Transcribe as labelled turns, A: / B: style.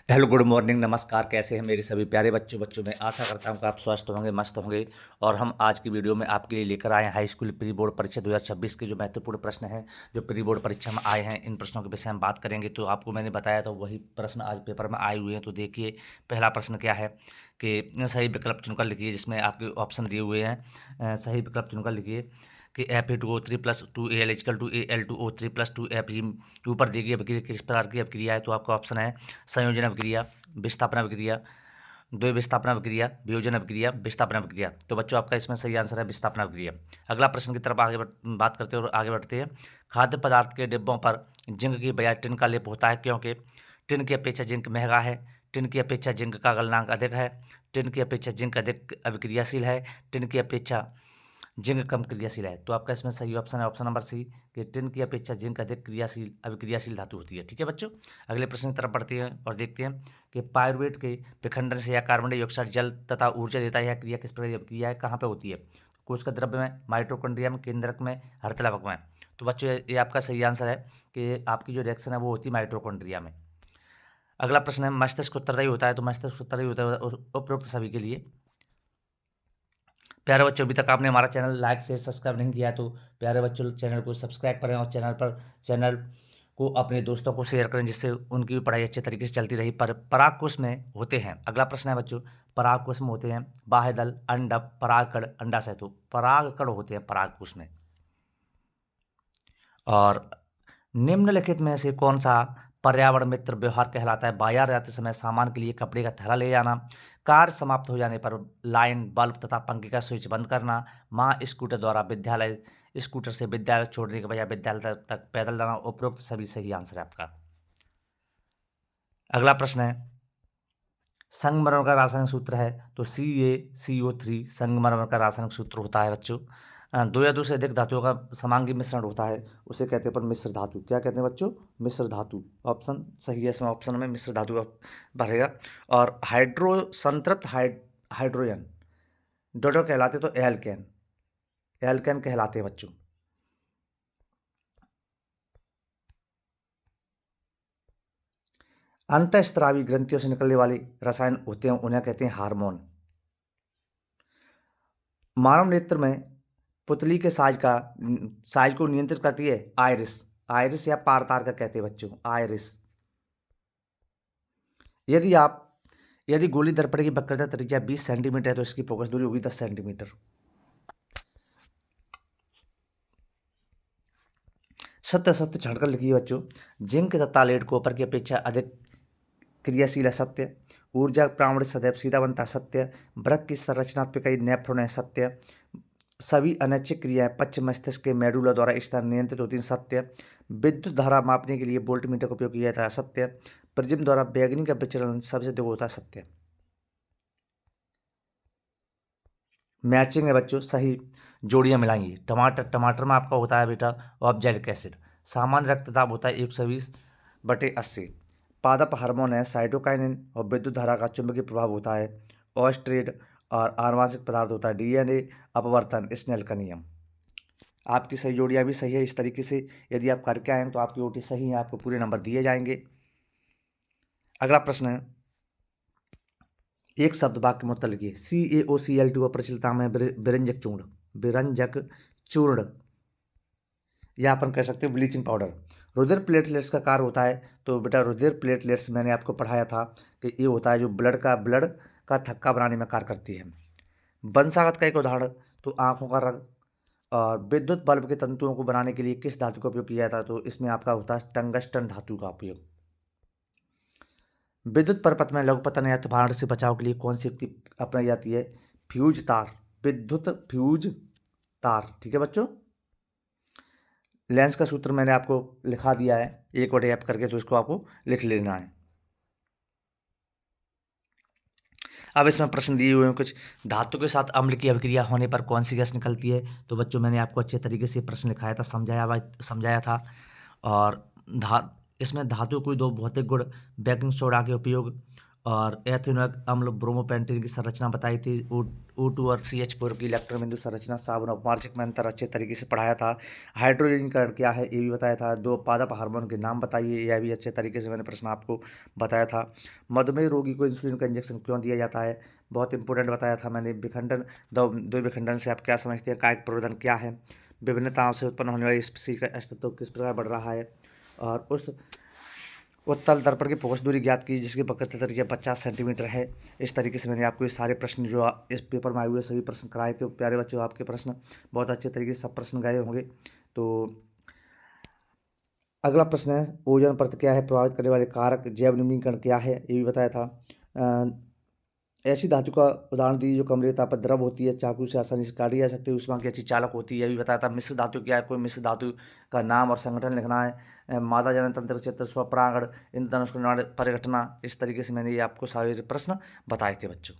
A: Hello, good morning, नमस्कार। कैसे हैं मेरे सभी प्यारे बच्चों मैं आशा करता हूँ कि आप स्वस्थ होंगे, मस्त होंगे। और हम आज की वीडियो में आपके लिए लेकर आए हैं हाई स्कूल प्री बोर्ड परीक्षा 2026 के जो महत्वपूर्ण प्रश्न हैं, जो प्री बोर्ड परीक्षा में आए हैं, इन प्रश्नों के विषय में बात करेंगे। तो आपको मैंने बताया था वही प्रश्न आज पेपर में आए हुए हैं। तो देखिए, पहला प्रश्न क्या है कि सही विकल्प चुनकर लिखिए, जिसमें आपके ऑप्शन दिए हुए हैं। सही विकल्प चुनकर लिखिए कि Fe2O3 plus 2Al is equal to Al2O3 plus 2Fe। ऊपर दी गई अभिक्रिया किस प्रकार की अभिक्रिया है? तो आपका ऑप्शन है संयोजन अभिक्रिया, विस्थापन अभिक्रिया, द्वि विस्थापन अभिक्रिया, वियोजन अभिक्रिया, विस्थापन अभिक्रिया। तो बच्चों, आपका इसमें सही आंसर है विस्थापन अभिक्रिया। अगला प्रश्न की तरफ बात करते हैं और आगे बढ़ते हैं। खाद्य पदार्थ के डिब्बों पर जिंक की बजाय टिन का लेप होता है, क्योंकि टिन की अपेक्षा जिंक महंगा है, टिन की अपेक्षा जिंक का गलनांक अधिक है, टिन की अपेक्षा जिंक अधिक अभिक्रियाशील है, टिन की अपेक्षा जिंक कम क्रियाशील है। तो आपका इसमें सही ऑप्शन है ऑप्शन नंबर सी, कि टिन की अपेक्षा जिंक अधिक क्रियाशील अभिक्रियाशील धातु होती है। ठीक है बच्चों, अगले प्रश्न की तरफ बढ़ते हैं और देखते हैं कि पायरुवेट के विखंडन से या कार्बन डाइऑक्साइड जल तथा ऊर्जा देता है। यह क्रिया किस प्रकार की अभिक्रिया है, कहाँ पे होती है? कोशिका द्रव्य में, माइटोकॉन्ड्रिया में, केंद्रक में, हरतलवक में। तो बच्चों, ये आपका सही आंसर है कि आपकी जो रिएक्शन है वो होती है माइटोकॉन्ड्रिया में। अगला प्रश्न है मस्तिष्क उत्तरदायी होता है। तो मस्तिष्क उत्तरदायी होता है उपरोक्त सभी के लिए। प्यारे बच्चों, अभी तक आपने हमारा चैनल लाइक शेयर सब्सक्राइब नहीं किया तो प्यारे बच्चों चैनल को सब्सक्राइब करें और चैनल को अपने दोस्तों को शेयर करें, जिससे उनकी भी पढ़ाई अच्छे तरीके से चलती रही। पर परागकोश में होते हैं। अगला प्रश्न है बच्चों, परागकोश में होते हैं बाह्यदल, अंडक, परागकण, अंडाशय। तो परागकण होते हैं परागकोश में। और निम्नलिखित में से कौन सा पर्यावरण मित्र व्यवहार कहलाता है? बाजार जाते समय सामान के लिए कपड़े का थैला ले जाना, कार्य समाप्त हो जाने पर लाइन बल्ब तथा पंखे का स्विच बंद करना, माँ स्कूटर द्वारा विद्यालय स्कूटर से विद्यालय छोड़ने के बजाय विद्यालय तक पैदल जाना। उपरोक्त सभी सही आंसर है आपका। अगला प्रश्न है, संगमरमर का रासायनिक सूत्र है। तो CaCO3 संगमरमर का रासायनिक सूत्र होता है बच्चों। दो या दो से अधिक धातुओं का समांगी मिश्रण होता है, उसे कहते हैं पर मिश्र धातु। क्या कहते हैं बच्चों? मिश्र धातु। ऑप्शन सही है, इसमें ऑप्शन में मिश्र धातु भरेगा। और हाइड्रो संतृप्त हाइड्रोजन डोडो कहलाते तो एल्केन, एल्केन कहलाते हैं बच्चों। अंतःस्रावी ग्रंथियों से निकलने वाले रसायन होते हैं, उन्हें कहते हैं हार्मोन। मानव नेत्र में पुतली के साइज को नियंत्रित करती है आइरिस। आइरिस या पारतार का कहते हैं बच्चों, आइरिस। यदि आप यदि गोली दर्पण की वक्रता त्रिज्या 20 सेंटीमीटर है तो इसकी फोकस दूरी होगी 10 सेंटीमीटर। सत्य सत्य छांटकर लिखिए बच्चों। जिंक तथा लेड कॉपर की अपेक्षा अधिक क्रियाशील है, सत्य। ऊर्जा प्रावण सदैव सीधा बनता है, सत्य। वृक्क की संरचनात्मक कई नेफ्रॉन है, सत्य। सभी अनैच्छिक क्रियाएं पश्च मस्तिष्क के मेडुला द्वारा इस तरह नियंत्रित होती हैं, सत्य। विद्युत धारा मापने के लिए वोल्टमीटर का उपयोग किया जाता है, सत्य। प्रिज्म द्वारा बैगनी का विचलन सबसे अधिक होता है, सत्य। मैचिंग है बच्चों, सही जोड़ियां मिलाएंगी। टमाटर में आपका होता है बेटा ऑब्जैलिक एसिड। सामान्य रक्तदाब होता है 120/80। पादप हार्मोन है साइटोकाइनिन और विद्युत धारा का चुंबकीय प्रभाव होता है ऑस्ट्रेट। और आनुवांशिक पदार्थ होता है डीएनए अपवर्तन, स्नेल का नियम। आपकी सही जोड़ियां भी सही है। इस तरीके से यदि आप करके आए हैं तो आपकी ओटी सही है, आपको पूरे नंबर दिए जाएंगे। अगला प्रश्न है, एक शब्द वाक्य में उत्तर लिखिए। CaOCl2 का प्रचलित नाम है विरंजक चूर्ण। विरंजक चूर्ण, या अपन कह सकते हैं ब्लीचिंग पाउडर। रुधिर प्लेटलेट्स का कार्य होता है। तो बेटा रुधिर प्लेटलेट्स मैंने आपको पढ़ाया था कि ये होता है जो ब्लड का थक्का बनाने में कार्य करती है। वंशागत का एक उदाहरण, तो आंखों का रंग। और विद्युत बल्ब के तंतुओं को बनाने के लिए किस धातु का उपयोग किया जाता है? तो इसमें आपका होता है टंगस्टन धातु का उपयोग। विद्युत परपथ में लघुपतन या भारण से बचाव के लिए कौन सी युक्ति अपनाई जाती है? फ्यूज तार, विद्युत फ्यूज तार। ठीक है बच्चों, लेंस का सूत्र मैंने आपको लिखा दिया है 1/f करके, तो इसको आपको लिख लेना है। अब इसमें प्रश्न दिए हुए हैं कुछ। धातु के साथ अम्ल की अभिक्रिया होने पर कौन सी गैस निकलती है? तो बच्चों, मैंने आपको अच्छे तरीके से प्रश्न लिखाया था, समझाया था। और धा इसमें धातु कोई दो भौतिक गुण, बेकिंग सोडा के उपयोग और एथेनॉइक अम्ल ब्रोमोपेंटेन की संरचना बताई थी। O2 और CH4 की इलेक्ट्रॉन बिंदु संरचना साबुन अपमार्जक में अंतर अच्छे तरीके से पढ़ाया था। हाइड्रोजनीकरण क्या है ये भी बताया था। 2 पादप हार्मोन के नाम बताइए, यह भी अच्छे तरीके से मैंने प्रश्न आपको बताया था। मधुमेह रोगी को इंसुलिन का इंजेक्शन क्यों दिया जाता है, बहुत इंपॉर्टेंट बताया था मैंने। विखंडन, दो विखंडन से आप क्या समझते हैं, कायिक प्रवर्धन क्या है, विभिन्नताओं से उत्पन्न होने वाली स्पीशीज का अस्तित्व किस प्रकार बढ़ रहा है, और उस उत्तल दर्पण की फोकस दूरी ज्ञात की जिसकी वक्रता त्रिज्या 50 सेंटीमीटर है। इस तरीके से मैंने आपको ये सारे प्रश्न जो इस पेपर में आए हुए सभी प्रश्न कराए थे। प्यारे बच्चों, आपके प्रश्न बहुत अच्छे तरीके से सब प्रश्न गए होंगे। तो अगला प्रश्न है, ओजोन परत क्या है, प्रभावित करने वाले कारक, जैव निम्नीकरण क्या है, ये भी बताया था। ऐसी धातु का उदाहरण दीजिए जो कमरे ताप पर द्रव होती है, चाकू से आसानी से काटी जा सकती है, ऊष्मा की अच्छी चालक होती है, यह भी बताया था। मिश्र धातु क्या है, कोई मिश्र धातु का नाम और संगठन लिखना है। मादा जनन तंत्र क्षेत्र, स्वपरागण, इंद्रधनुष का निर्माण, परिघटना। इस तरीके से मैंने ये आपको सारे प्रश्न बताए थे बच्चों।